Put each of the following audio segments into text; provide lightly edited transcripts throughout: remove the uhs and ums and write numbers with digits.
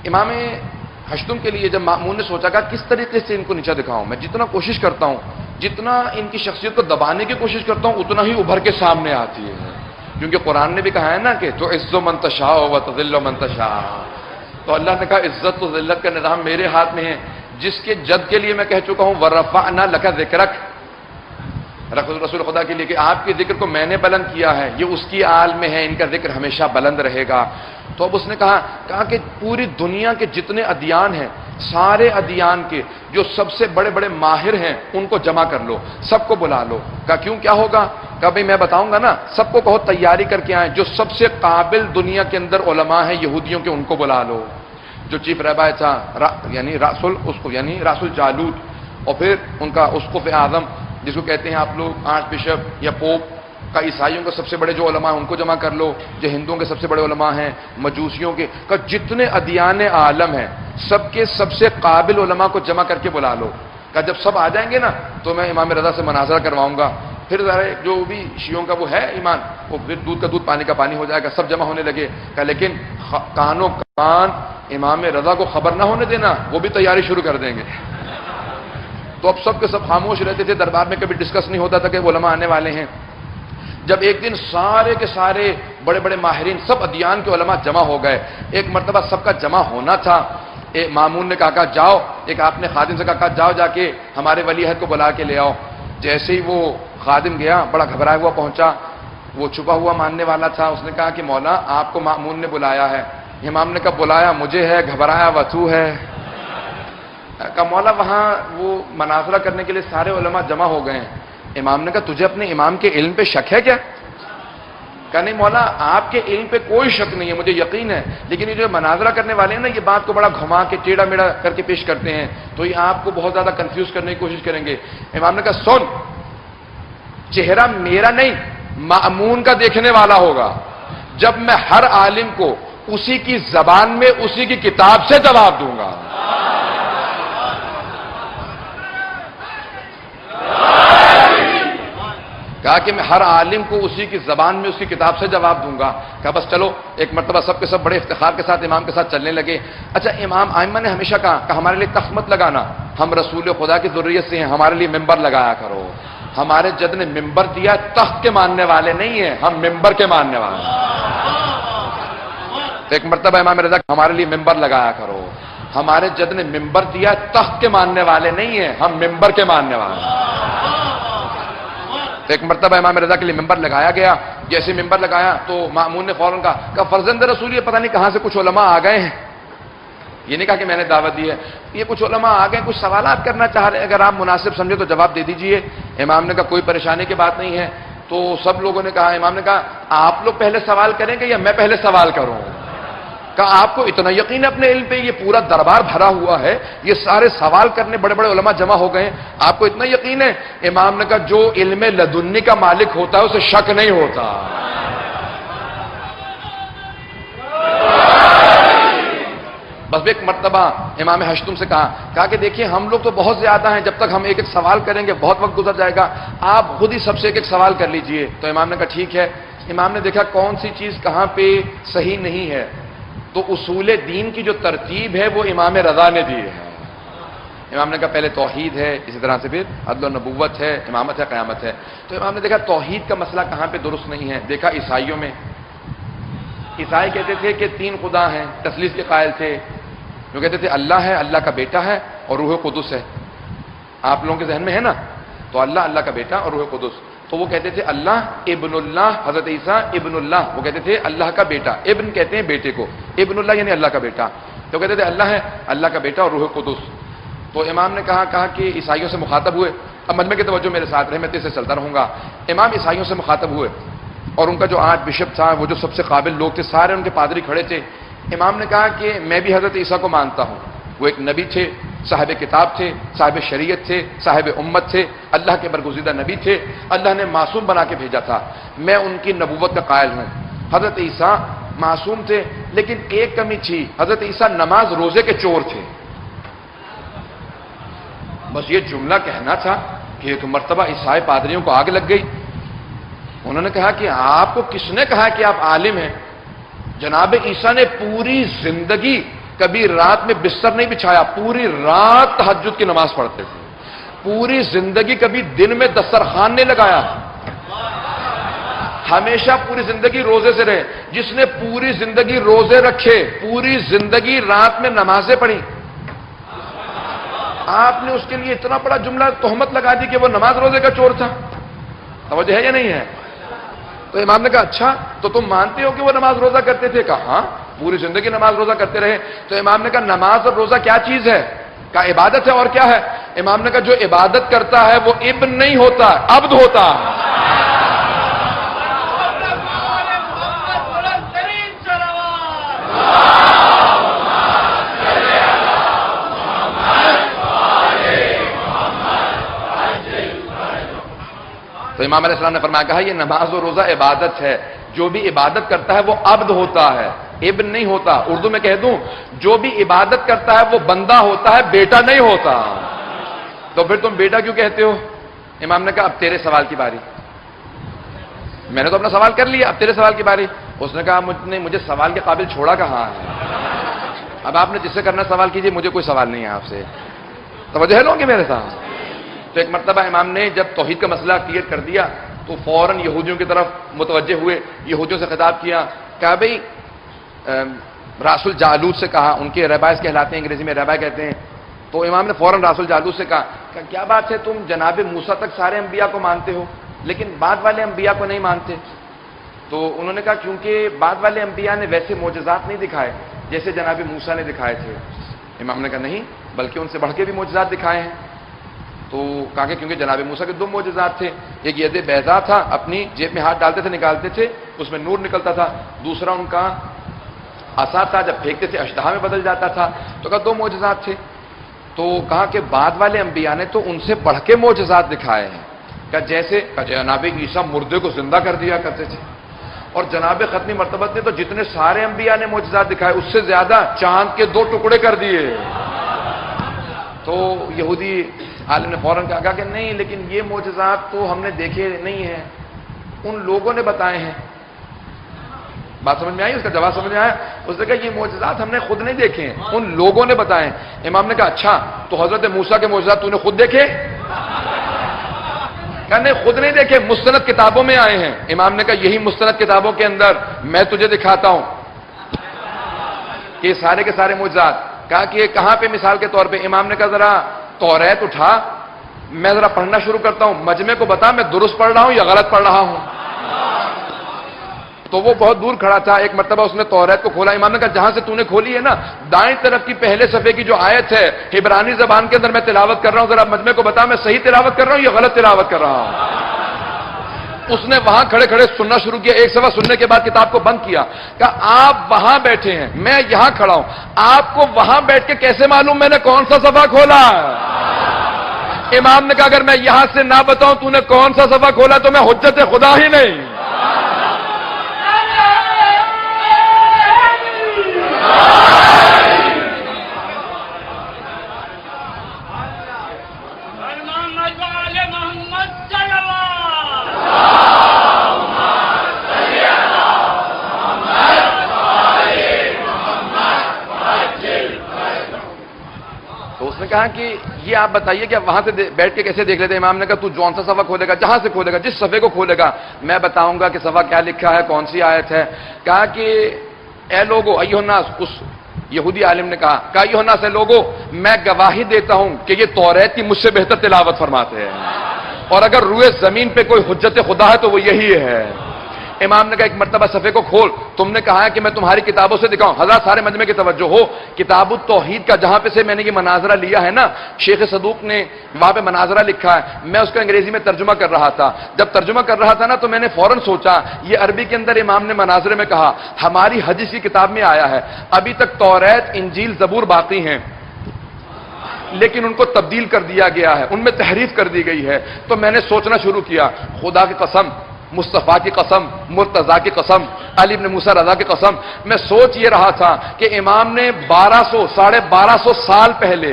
امام ہشتم کے لیے جب مامون نے سوچا کہ کس طریقے سے ان کو نیچا دکھاؤں، میں جتنا کوشش کرتا ہوں، جتنا ان کی شخصیت کو دبانے کی کوشش کرتا ہوں، اتنا ہی ابھر کے سامنے آتی ہے، کیونکہ قرآن نے بھی کہا ہے نا کہ تو عز من تشاء و تذل من تشاء، تو اللہ نے کہا عزت و ذلت کا نظام میرے ہاتھ میں ہے، جس کے جد کے لیے میں کہہ چکا ہوں ورفعنا لک ذکرک، رسول خدا کے لیے کہ آپ کے ذکر کو میں نے بلند کیا ہے، یہ اس کی آل میں ہے، ان کا ذکر ہمیشہ بلند رہے گا۔ تو اب اس نے کہا کہ پوری دنیا کے جتنے ادیان ہیں، سارے ادیان کے جو سب سے بڑے بڑے ماہر ہیں ان کو جمع کر لو، سب کو بلا لو۔ کہا کیوں، کیا ہوگا؟ کہا بھائی میں بتاؤں گا نا، سب کو کہو تیاری کر کے آئیں، جو سب سے قابل دنیا کے اندر علماء ہیں یہودیوں کے ان کو بلا لو۔ جو چیف رہبر تھا یعنی راسل جالوت، اور پھر ان کا اسقف اعظم جس کو کہتے ہیں آپ لوگ آرچ بشپ یا پوپ کا، عیسائیوں کے سب سے بڑے جو علماء ہیں ان کو جمع کر لو، جو ہندوؤں کے سب سے بڑے علماء ہیں، مجوسیوں کے، کا جتنے ادیان عالم ہیں سب کے سب سے قابل علماء کو جمع کر کے بلا لو۔ کہ جب سب آ جائیں گے نا تو میں امام رضا سے مناظرہ کرواؤں گا، پھر ذرا جو بھی شیعوں کا وہ ہے ایمان، وہ پھر دودھ کا دودھ پانی کا پانی ہو جائے گا، سب جمع ہونے لگے۔ کہ لیکن کانوں کان امام رضا کو خبر نہ ہونے دینا، وہ بھی تیاری شروع کر دیں گے۔ تو اب سب کے سب خاموش رہتے تھے، دربار میں کبھی ڈسکس نہیں ہوتا تھا کہ وہ علماء آنے والے ہیں۔ جب ایک دن سارے کے سارے بڑے بڑے ماہرین سب ادیان کے علماء جمع ہو گئے، ایک مرتبہ سب کا جمع ہونا تھا، مامون نے کہا جاؤ، ایک آپ نے خادم سے کہا جاؤ جا کے ہمارے ولی عہد کو بلا کے لے آؤ۔ جیسے ہی وہ خادم گیا، بڑا گھبرایا ہوا پہنچا، وہ چھپا ہوا ماننے والا تھا، اس نے کہا کہ مولا آپ کو مامون نے بلایا ہے۔ امام نے کہا بلایا مجھے ہے، گھبرایا وتو ہے۔ کہا مولا وہاں وہ مناظرہ کرنے کے لیے سارے علماء جمع ہو گئے ہیں۔ امام نے کہا تجھے اپنے امام کے علم پہ شک ہے کیا؟ کہا نہیں مولا آپ کے علم پہ کوئی شک نہیں ہے، مجھے یقین ہے، لیکن یہ جو مناظرہ کرنے والے ہیں نا یہ بات کو بڑا گھما کے ٹیڑھا میڑھا کر کے پیش کرتے ہیں، تو یہ آپ کو بہت زیادہ کنفیوز کرنے کی کوشش کریں گے۔ امام نے کہا سن، چہرہ میرا نہیں مأمون کا دیکھنے والا ہوگا، جب میں ہر عالم کو اسی کی زبان میں اسی کی کتاب سے جواب دوں گا۔ کہا کہ میں ہر عالم کو اسی کی زبان میں اس کی کتاب سے جواب دوں گا۔ کہا بس چلو، ایک مرتبہ سب کے سب بڑے افتخار کے ساتھ امام کے ساتھ چلنے لگے۔ اچھا امام ائمہ نے ہمیشہ کہا کہ ہمارے لیے تخت مت لگانا، ہم رسول خدا کی ذریت سے ہیں، ہمارے لیے ممبر لگایا کرو۔ ہمارے جد نے ممبر دیا، تخت کے ماننے والے نہیں ہیں، ہم ممبر کے ماننے والے ہیں۔ ایک مرتبہ امام رضا ہمارے لیے ممبر لگایا کرو، ہمارے جد نے ممبر دیا، تخت کے ماننے والے نہیں ہیں، ہم ممبر کے ماننے والے ہیں۔ ایک مرتبہ امام رضا کے لیے ممبر لگایا گیا، جیسے ممبر لگایا تو مامون نے فوراً کہا فرزند رسول یہ پتہ نہیں کہاں سے کچھ علماء آ گئے ہیں۔ یہ نہیں کہا کہ میں نے دعوت دی ہے، یہ کچھ علماء آ گئے، کچھ سوالات کرنا چاہ رہے ہیں، اگر آپ مناسب سمجھے تو جواب دے دیجئے۔ امام نے کہا کوئی پریشانی کی بات نہیں ہے۔ تو سب لوگوں نے کہا، امام نے کہا آپ لوگ پہلے سوال کریں گے یا میں پہلے سوال کروں؟ کہا آپ کو اتنا یقین ہے اپنے علم پہ، یہ پورا دربار بھرا ہوا ہے، یہ سارے سوال کرنے بڑے بڑے علماء جمع ہو گئے ہیں، آپ کو اتنا یقین ہے؟ امام نے کہا جو علم لدنی کا مالک ہوتا ہے اسے شک نہیں ہوتا۔ بس ایک مرتبہ امام ہشتم سے کہا کہ دیکھیے ہم لوگ تو بہت زیادہ ہیں، جب تک ہم ایک ایک سوال کریں گے بہت وقت گزر جائے گا، آپ خود ہی سب سے ایک ایک سوال کر لیجئے۔ تو امام نے کہا ٹھیک ہے۔ امام نے دیکھا کون سی چیز کہاں پہ صحیح نہیں ہے، تو اصول دین کی جو ترتیب ہے وہ امام رضا نے دی ہے۔ امام نے کہا پہلے توحید ہے، اسی طرح سے پھر عدل و نبوت ہے، امامت ہے، قیامت ہے۔ تو امام نے دیکھا توحید کا مسئلہ کہاں پہ درست نہیں ہے۔ دیکھا عیسائیوں میں، عیسائی کہتے تھے کہ تین خدا ہیں، تثلیث کے قائل تھے، جو کہتے تھے اللہ ہے، اللہ کا بیٹا ہے اور روح قدس ہے۔ آپ لوگوں کے ذہن میں ہے نا، تو اللہ، اللہ کا بیٹا اور روح قدس۔ تو وہ کہتے تھے اللہ ابن اللہ، حضرت عیسیٰ ابن اللہ، وہ کہتے تھے اللہ کا بیٹا، ابن کہتے ہیں بیٹے کو، ابن اللہ یعنی اللہ کا بیٹا، تو کہتے تھے اللہ ہے، اللہ کا بیٹا اور روح قدس۔ تو امام نے کہا کہ عیسائیوں سے مخاطب ہوئے، اب مجمع کی توجہ میرے ساتھ رہے، میں تیزی سے چلتا رہوں گا۔ امام عیسائیوں سے مخاطب ہوئے اور ان کا جو آرچ بشپ تھا، وہ جو سب سے قابل لوگ تھے، سارے ان کے پادری کھڑے تھے۔ امام نے کہا کہ میں بھی حضرت عیسیٰ کو مانتا ہوں، وہ ایک نبی تھے، صاحب کتاب تھے، صاحب شریعت تھے، صاحب امت تھے، اللہ کے برگزیدہ نبی تھے، اللہ نے معصوم بنا کے بھیجا تھا، میں ان کی نبوت کا قائل ہوں۔ حضرت عیسیٰ معصوم تھے، لیکن ایک کمی تھی، حضرت عیسیٰ نماز روزے کے چور تھے۔ بس یہ جملہ کہنا تھا کہ ایک مرتبہ عیسائی پادریوں کو آگ لگ گئی۔ انہوں نے کہا کہ آپ کو کس نے کہا کہ آپ عالم ہیں؟ جناب عیسیٰ نے پوری زندگی کبھی رات میں بستر نہیں بچھایا، پوری رات تہجد کی نماز پڑھتے تھے، پوری زندگی کبھی دن میں دسترخوان نہیں لگایا، ہمیشہ پوری زندگی روزے سے رہے۔ جس نے پوری زندگی روزے رکھے، پوری زندگی رات میں نمازیں پڑھی، آپ نے اس کے لیے اتنا بڑا جملہ تہمت لگا دی کہ وہ نماز روزے کا چور تھا۔ توجہ ہے یا نہیں ہے؟ تو امام نے کہا اچھا تو تم مانتے ہو کہ وہ نماز روزہ کرتے تھے؟ کہا ہاں، پوری زندگی نماز روزہ کرتے رہے۔ تو امام نے کہا نماز اور روزہ کیا چیز ہے؟ کہا عبادت ہے، اور کیا ہے؟ امام نے کہا جو عبادت کرتا ہے وہ ابن نہیں ہوتا، عبد ہوتا۔ تو امام علیہ السلام نے فرمایا، کہا یہ نماز و روزہ عبادت ہے، جو بھی عبادت کرتا ہے وہ عبد ہوتا ہے، ابن نہیں ہوتا۔ اردو میں کہہ دوں، جو بھی عبادت کرتا ہے وہ بندہ ہوتا ہے، بیٹا نہیں ہوتا۔ تو پھر تم بیٹا کیوں کہتے ہو؟ امام نے کہا اب تیرے سوال کی باری، میں نے تو اپنا سوال کر لیا، اب تیرے سوال کی باری۔ اس نے کہا مجھے سوال کے قابل چھوڑا کہاں ہے؟ اب آپ نے جس سے کرنا سوال کیجئے، مجھے کوئی سوال نہیں ہے آپ سے۔ توجہ ہے لوگوں کی میرے ساتھ؟ تو ایک مرتبہ امام نے جب توحید کا مسئلہ کلیئر کر دیا تو فوراً یہودیوں کی طرف متوجہ ہوئے، یہودیوں سے خطاب کیا، کہا بھئی راس الجالوت سے کہا، ان کے ریبائز کہلاتے ہیں، انگریزی میں ریبائی کہتے ہیں۔ تو امام نے فوراً راس الجالوت سے کہا کہ کیا بات ہے، تم جناب موسیٰ تک سارے انبیاء کو مانتے ہو لیکن بعد والے انبیاء کو نہیں مانتے؟ تو انہوں نے کہا کیونکہ بعد والے انبیاء نے ویسے معجزات نہیں دکھائے جیسے جناب موسیٰ نے دکھائے تھے۔ امام نے کہا نہیں، بلکہ ان سے بڑھ کے بھی معجزات دکھائے ہیں۔ تو کہا کہ کیونکہ جناب موسیٰ کے دو معجزات تھے، ایک ید بیضا تھا، اپنی جیب میں ہاتھ ڈالتے تھے نکالتے تھے اس میں نور نکلتا تھا، دوسرا ان کا عصا تھا، جب پھینکتے تھے اشتہا میں بدل جاتا تھا۔ تو کہا دو معجزات تھے۔ تو کہا کہ بعد والے انبیاء نے تو ان سے بڑھ کے معجزات دکھائے ہیں، کہ جیسے جناب عیسیٰ مردے کو زندہ کر دیا کرتے تھے، اور جناب ختمی مرتبت نے تو جتنے سارے انبیاء نے معجزات دکھائے اس سے زیادہ چاند کے 2 ٹکڑے کر دیے۔ تو یہودی عالم نے فوراً کہا کہ نہیں، لیکن یہ معجزات تو ہم نے دیکھے نہیں ہیں، ان لوگوں نے بتائے ہیں۔ بات سمجھ میں آئی؟ اس کا جواب سمجھ میں آیا؟ اس نے کہا یہ معجزات ہم نے خود نہیں دیکھے ہیں، ان لوگوں نے بتائے ہیں۔ امام نے کہا اچھا تو حضرت موسیٰ کے معجزات تو نے خود دیکھے؟ کہا نہیں، خود نہیں دیکھے، مستند کتابوں میں آئے ہیں۔ امام نے کہا یہی مستند کتابوں کے اندر میں تجھے دکھاتا ہوں کہ سارے کے سارے معجزات۔ کہا کہ کہاں پہ؟ مثال کے طور پہ امام نے کہا ذرا توریت اٹھا، میں ذرا پڑھنا شروع کرتا ہوں، مجمع کو بتا میں درست پڑھ رہا ہوں یا غلط پڑھ رہا ہوں۔ تو وہ بہت دور کھڑا تھا، ایک مرتبہ اس نے توریت کو کھولا، امام نے کہا جہاں سے تو نے کھولی ہے نا، دائیں طرف کی پہلے صفحے کی جو آیت ہے عبرانی زبان کے اندر میں تلاوت کر رہا ہوں، ذرا مجمع کو بتا میں صحیح تلاوت کر رہا ہوں یا غلط تلاوت کر رہا ہوں۔ اس نے وہاں کھڑے کھڑے سننا شروع کیا، ایک صفحہ سننے کے بعد کتاب کو بند کیا، کہا آپ وہاں بیٹھے ہیں، میں یہاں کھڑا ہوں، آپ کو وہاں بیٹھ کے کیسے معلوم میں نے کون سا صفحہ کھولا؟ امام نے کہا اگر میں یہاں سے نہ بتاؤں تو نے کون سا صفحہ کھولا تو میں حجت خدا ہی نہیں۔ کہا کہ یہ آپ بتائیے کہ وہاں سے بیٹھ کے کیسے دیکھ لیتے؟ امام نے کہا تو جون سا صفحہ کھولے گا، جہاں سے کھولے گا، جس صفحے کو کھولے گا میں بتاؤں گا کہ صفحہ کیا لکھا ہے، کون سی آیت ہے۔ کہا کہ اے لوگو ایھا الناس، اس یہودی عالم نے کہا ایھا الناس اے لوگو، میں گواہی دیتا ہوں کہ یہ توریت کی مجھ سے بہتر تلاوت فرماتے ہیں، اور اگر روئے زمین پہ کوئی حجت خدا ہے تو وہ یہی ہے۔ امام نے کہا ایک مرتبہ صفحے کو کھول، تم نے کہا ہے کہ میں تمہاری کتابوں سے دکھاؤں۔ حضرات سارے مجمع کی توجہ ہو، کتاب التوحید کا جہاں پہ سے میں نے یہ مناظرہ لیا ہے نا، شیخ صدوق نے وہاں پہ مناظرہ لکھا ہے، میں اس کا انگریزی میں ترجمہ کر رہا تھا۔ جب ترجمہ کر رہا تھا نا تو میں نے فوراً سوچا یہ عربی کے اندر امام نے مناظرے میں کہا، ہماری حدیث کی کتاب میں آیا ہے ابھی تک توریت، انجیل، زبور باقی ہیں لیکن ان کو تبدیل کر دیا گیا ہے، ان میں تحریف کر دی گئی ہے۔ تو میں نے سوچنا شروع کیا، خدا کی قسم، مصطفیٰ کی قسم، مرتضیٰ کی قسم، علی بن موسیٰ رضا کی قسم، میں سوچ یہ رہا تھا کہ امام نے 1200 سال پہلے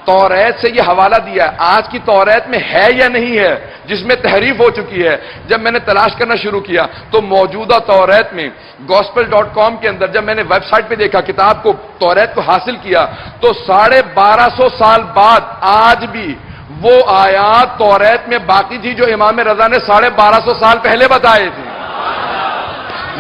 توریت سے یہ حوالہ دیا ہے، آج کی توریت میں ہے یا نہیں ہے؟ جس میں تحریف ہو چکی ہے. جب میں نے تلاش کرنا شروع کیا تو موجودہ توریت میں gospel.com کے اندر جب میں نے ویب سائٹ پہ دیکھا کتاب کو توریت کو حاصل کیا تو 1250 سال بعد آج بھی وہ آیات توریت میں باقی تھی جو امام رضا نے 1250 سال پہلے بتائے تھے.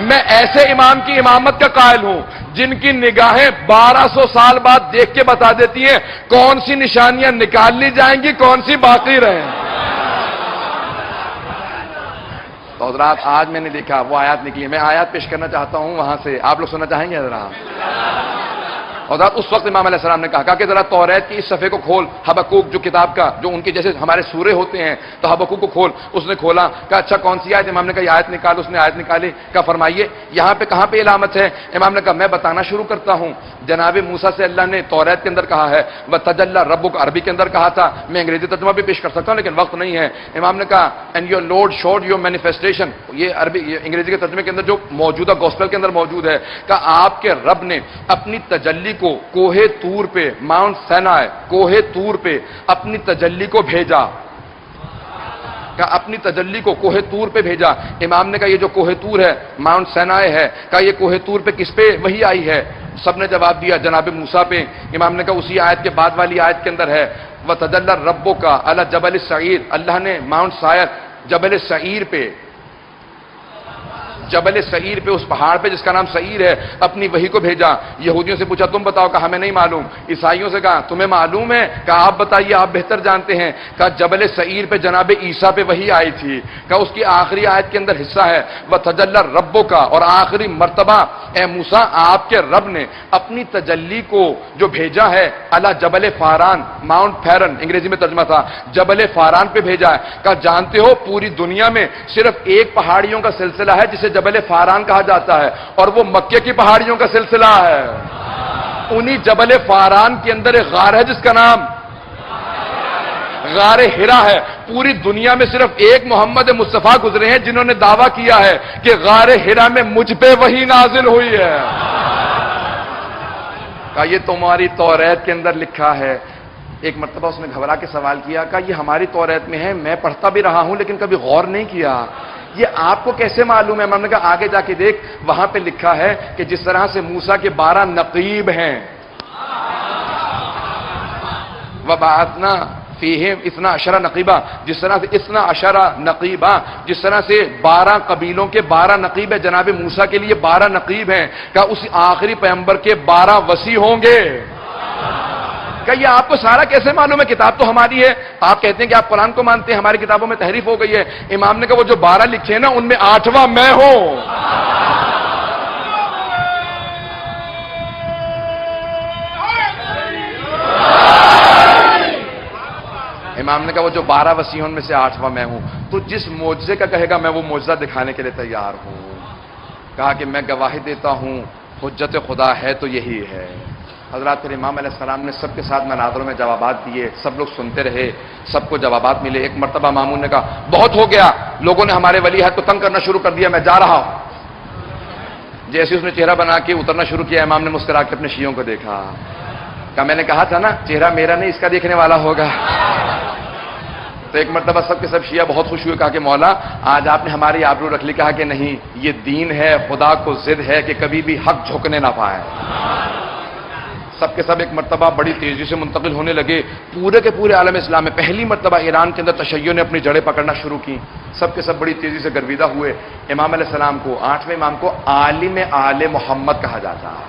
میں ایسے امام کی امامت کا قائل ہوں جن کی نگاہیں 1200 سال بعد دیکھ کے بتا دیتی ہیں کون سی نشانیاں نکال لی جائیں گی کون سی باقی رہیں. تو حضرات آج میں نے دیکھا وہ آیات نکلی. میں آیات پیش کرنا چاہتا ہوں وہاں سے, آپ لوگ سننا چاہیں گے ذرا؟ اور اس وقت امام علیہ السلام نے کہا کہ ذرا توریت کی اس صفحے کو کھول, حبقوق جو کتاب کا جو ان کے جیسے ہمارے سورے ہوتے ہیں تو حبقوق کو کھول. اس نے کھولا, کہا اچھا کون سی آیت؟ امام نے کہا یہ آیت نکال. اس نے آیت نکالی, کہا فرمائیے یہاں پہ کہاں پہ علامت ہے؟ امام نے کہا میں بتانا شروع کرتا ہوں. جناب موسیٰ سے اللہ نے توریت کے اندر کہا ہے وَتَجَلَّى رَبُّكَ, عربی کے اندر کہا تھا. میں انگریزی ترجمہ بھی پیش کر سکتا ہوں لیکن وقت نہیں ہے. امام نے کہا and your lord should your manifestation, یہ عربی یہ انگریزی کے ترجمے کے اندر جو موجودہ گوسپل کے اندر موجود ہے, کہ آپ کے رب نے اپنی تجلی کو کوہ طور پہ, ماؤنٹ سینائے کوہ طور پہ اپنی تجلی کو بھیجا. کہ اپنی تجلی کو کوہ طور پہ بھیجا. امام نے کہا یہ جو کوہ طور ہے ماؤنٹ سینائے ہے, کہا یہ کوہ طور پہ کس پہ وحی آئی ہے؟ سب نے جواب دیا جناب موسیٰ پہ. امام نے کہا اسی آیت کے بعد والی آیت کے اندر ہے وَتَجَلَّى رَبُّكَ عَلَى جَبَلِ السَّعِيرِ, اللہ نے ماؤنٹ سائر جبل سعیر پہ, جبل سعیر پہ, اس پہاڑ پہ جس کا نام سعیر ہے, اپنی وحی کو بھیجا. یہودیوں سے پوچھا تم بتاؤ, کہا ہمیں نہیں معلوم. عیسائیوں سے کہا تمہیں معلوم ہے؟ کہا آپ بتائیے آپ بہتر جانتے ہیں. کہا جبل سعیر پہ جناب عیسیٰ پہ وحی آئی تھی. کہا اس کی آخری آیت کے اندر حصہ ہے وَتَجَلَّى رَبُّكَ, اور آخری مرتبہ اے موسیٰ آپ کے رب نے اپنی تجلی کو جو بھیجا ہے علی جبل فاران, ماؤنٹ فیرن انگریزی میں ترجمہ تھا, جبل فاران پہ بھیجا ہے. کہا جانتے ہو پوری دنیا میں صرف ایک پہاڑیوں کا سلسلہ ہے جسے جبل فاران کہا جاتا ہے اور وہ مکے کی پہاڑیوں کا سلسلہ ہے. انہی جبل فاران کے اندر ایک غار ہے جس کا نام غار ہرا ہے. پوری دنیا میں صرف ایک محمد مصطفیٰ گزرے ہیں جنہوں نے دعویٰ کیا ہے کہ غار ہرا میں مجھ پہ وحی نازل ہوئی ہے. کہا یہ تمہاری توریت کے اندر لکھا ہے. ایک مرتبہ اس نے گھبرا کے سوال کیا, کہا یہ ہماری توریت میں ہے, میں پڑھتا بھی رہا ہوں لیکن کبھی غور نہیں کیا, یہ آپ کو کیسے معلوم ہے؟ میں نے کہا آگے جا کے دیکھ, وہاں پہ لکھا ہے کہ جس طرح سے موسیٰ کے 12 نقیب ہیں وَبَعَثْنَا فِيهِمْ 12 نقیبہ, جس طرح سے 12 نقیبہ, جس طرح سے 12 قبیلوں کے 12 نقیب ہے, جناب موسیٰ کے لیے 12 نقیب ہیں. کہا اس آخری پیغمبر کے 12 وصی ہوں گے. کہ یہ آپ کو سارا کیسے معلوم ہے؟ کتاب تو ہماری ہے. آپ کہتے ہیں کہ آپ قرآن کو مانتے ہیں, ہماری کتابوں میں تحریف ہو گئی ہے. امام نے کہا وہ جو 12 لکھے ہیں نا ان میں 8واں میں ہوں. امام نے کہا وہ جو 12 وصی ہیں ان میں سے 8واں میں ہوں. تو جس معجزے کا کہے گا میں وہ معجزہ دکھانے کے لیے تیار ہوں. کہا کہ میں گواہی دیتا ہوں حجت خدا ہے تو یہی ہے. حضرات پھر امام علیہ السلام نے سب کے ساتھ مناظروں میں جوابات دیے, سب لوگ سنتے رہے, سب کو جوابات ملے. ایک مرتبہ مامون نے کہا بہت ہو گیا, لوگوں نے ہمارے ولی عہد کو تنگ کرنا شروع کر دیا, میں جا رہا ہوں. جیسے اس نے چہرہ بنا کے اترنا شروع کیا, امام نے مسکرا کے اپنے شیعوں کو دیکھا. کہا میں نے کہا تھا نا چہرہ میرا نہیں اس کا دیکھنے والا ہوگا. تو ایک مرتبہ سب کے سب شیعہ بہت خوش ہوئے, کہا کہ مولا آج آپ نے ہماری آبرو رکھ لی. کہا کہ نہیں, یہ دین ہے, خدا کو ضد ہے کہ کبھی بھی حق جھکنے نہ پائے. سب کے سب ایک مرتبہ بڑی تیزی سے منتقل ہونے لگے پورے کے پورے عالم اسلام میں. پہلی مرتبہ ایران کے اندر تشیع نے اپنی جڑیں پکڑنا شروع کی. سب کے سب بڑی تیزی سے گرویدہ ہوئے. امام علیہ السلام کو 8ویں امام کو عالم آل محمد کہا جاتا ہے.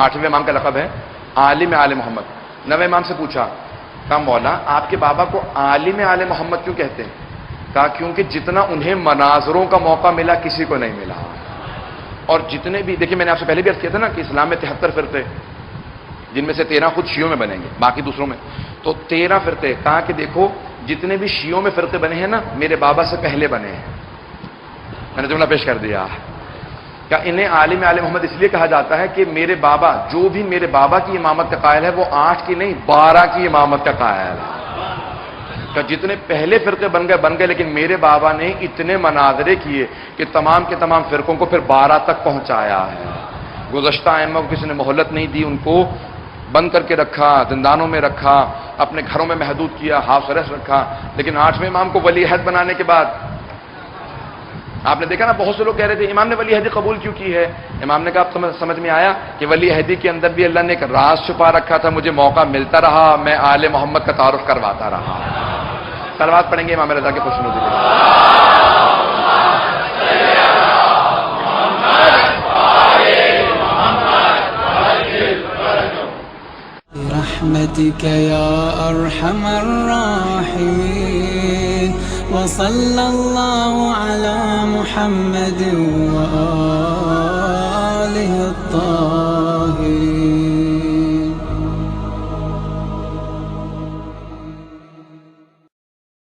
8ویں امام کا لقب ہے عالم آل محمد. 9ویں امام سے پوچھا, کہا مولا آپ کے بابا کو عالم آل محمد کیوں کہتے ہیں؟ کہا کیونکہ جتنا انہیں مناظروں کا موقع ملا کسی کو نہیں ملا. اور جتنے بھی دیکھیں میں نے آپ سے پہلے بھی عرض کیا تھا نا کہ اسلام میں 73 فرقے, جن میں سے 13 خود شیعوں میں بنیں گے, باقی دوسروں میں. تو 13 فرقے. کہا کہ دیکھو جتنے بھی شیعوں میں فرقے بنے ہیں نا میرے بابا سے پہلے بنے ہیں. میں نے جملہ پیش کر دیا. کہ انہیں عالم آل محمد اس لیے کہا جاتا ہے کہ میرے بابا جو بھی میرے بابا کی امامت کا قائل ہے وہ 8 کی نہیں 12 کی امامت کا قائل ہے. کہ جتنے پہلے فرقے بن گئے لیکن میرے بابا نے اتنے مناظرے کیے کہ تمام کے تمام فرقوں کو پھر 12 تک پہنچایا ہے. گزشتہ ائمہ کو کسی نے مہلت نہیں دی, ان کو بند کر کے رکھا, زندانوں میں رکھا, اپنے گھروں میں محدود کیا، ہاؤس اریسٹ رکھا، لیکن 8ویں امام کو ولی عہد بنانے کے بعد آپ نے دیکھا نا، بہت سے لوگ کہہ رہے تھے امام نے ولی عہدی قبول کیوں کی ہے؟ امام نے کہا اب سمجھ میں آیا کہ ولی عہدی کے اندر بھی اللہ نے ایک راز چھپا رکھا تھا، مجھے موقع ملتا رہا، میں آل محمد کا تعارف کرواتا رہا۔ صلوات پڑھیں گے امام رضا کے خوشنودی پر۔ برحمتك يا أرحم الراحمين وصلى الله على محمد وآله